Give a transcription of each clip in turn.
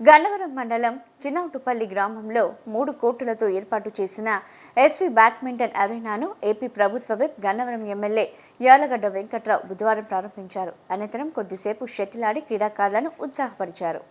గన్నవరం మండలం చిన్నౌటుపల్లి గ్రామంలో 3 కోట్లతో ఏర్పాటు చేసిన ఎస్వి బ్యాడ్మింటన్ అరేనాను ఏపీ ప్రభుత్వ విప్ గన్నవరం ఎమ్మెల్యే యార్లగడ్డ వెంకట్రావు బుధవారం ప్రారంభించారు. అనంతరం కొద్దిసేపు షటిల్ ఆడి క్రీడాకారులను ఉత్సాహపరిచారు.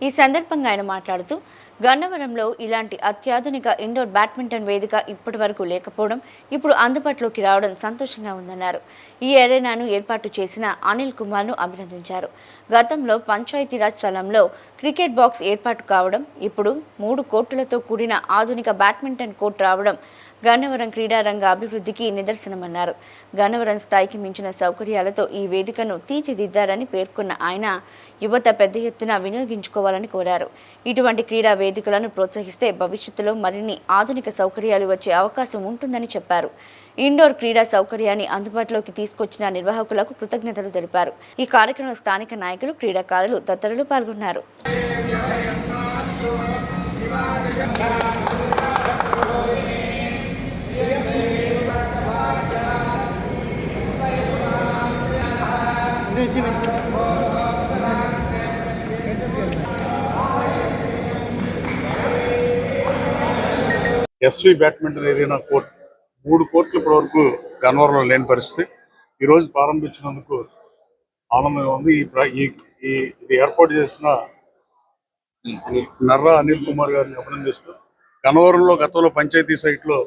ఈ సందర్భంగా ఆయన మాట్లాడుతూ గన్నవరంలో ఇలాంటి అత్యాధునిక ఇండోర్ బ్యాడ్మింటన్ వేదిక ఇప్పటి వరకు లేకపోవడం ఇప్పుడు అందుబాటులోకి రావడం సంతోషంగా ఉందన్నారు. ఈ అరేనాను ఏర్పాటు చేసిన అనిల్ కుమార్ను అభినందించారు. గతంలో పంచాయతీరాజ్ స్థలంలో క్రికెట్ బాక్స్ ఏర్పాటు కావడం, ఇప్పుడు 3 కోట్లతో కూడిన ఆధునిక బ్యాడ్మింటన్ కోర్టు రావడం గన్నవరం క్రీడారంగ అభివృద్ధికి నిదర్శనమన్నారు. గన్నవరం స్థాయికి మించిన సౌకర్యాలతో ఈ వేదికను తీర్చిదిద్దారని పేర్కొన్న ఆయన యువత పెద్ద ఎత్తున వినియోగించుకోవాలని కోరారు. ఇటువంటి క్రీడా వేదికలను ప్రోత్సహిస్తే భవిష్యత్తులో మరిన్ని ఆధునిక సౌకర్యాలు వచ్చే అవకాశం ఉంటుందని చెప్పారు. ఇండోర్ క్రీడా సౌకర్యాన్ని అందుబాటులోకి తీసుకొచ్చిన నిర్వాహకులకు కృతజ్ఞతలు తెలిపారు. ఈ కార్యక్రమంలో స్థానిక నాయకులు, క్రీడాకారులు తదితరులు పాల్గొన్నారు. ఎస్వి బ్యాడ్మింటన్ ఏరియా కోర్ట్ 3 కోట్లు ఇప్పటి వరకు గన్నవరంలో లేని పరిస్థితి. ఈరోజు ప్రారంభించినందుకు ఆనందంగా ఉంది. ఇది ఏర్పాటు చేసిన నర్రా అనిల్ కుమార్ గారిని అభినందిస్తూ, గన్నవరంలో గతంలో పంచాయతీ సైట్లో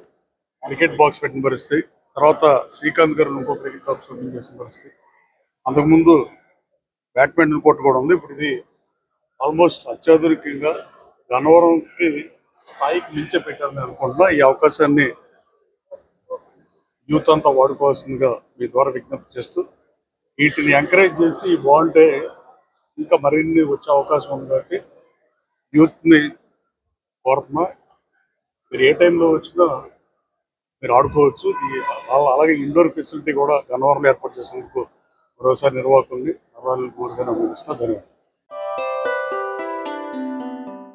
క్రికెట్ బాక్స్ పెట్టిన పరిస్థితి, తర్వాత శ్రీకాంత్ గారు ఇంకో క్రికెట్ బాక్స్ ఓపెన్ చేసిన పరిస్థితి, అంతకుముందు బ్యాడ్మింటన్ కోర్టు కూడా ఉంది. ఇప్పుడు ఇది ఆల్మోస్ట్ అత్యాధునికంగా గన్నవరంకి స్థాయికి మించే పెట్టాలని అనుకుంటున్నా. ఈ అవకాశాన్ని యూత్ అంతా వాడుకోవాల్సిందిగా మీ ద్వారా విజ్ఞప్తి చేస్తూ, వీటిని ఎంకరేజ్ చేసి బాగుంటే ఇంకా మరిన్ని వచ్చే అవకాశం ఉంది. కాబట్టి యూత్ని కోరుతున్నా, మీరు ఏ టైంలో వచ్చినా మీరు ఆడుకోవచ్చు. అలాగే ఇండోర్ ఫెసిలిటీ కూడా గన్నవరంలో ఏర్పాటు చేసినందుకు మరోసారి నిర్వాహకుల్ని ధన్యవాదాలు.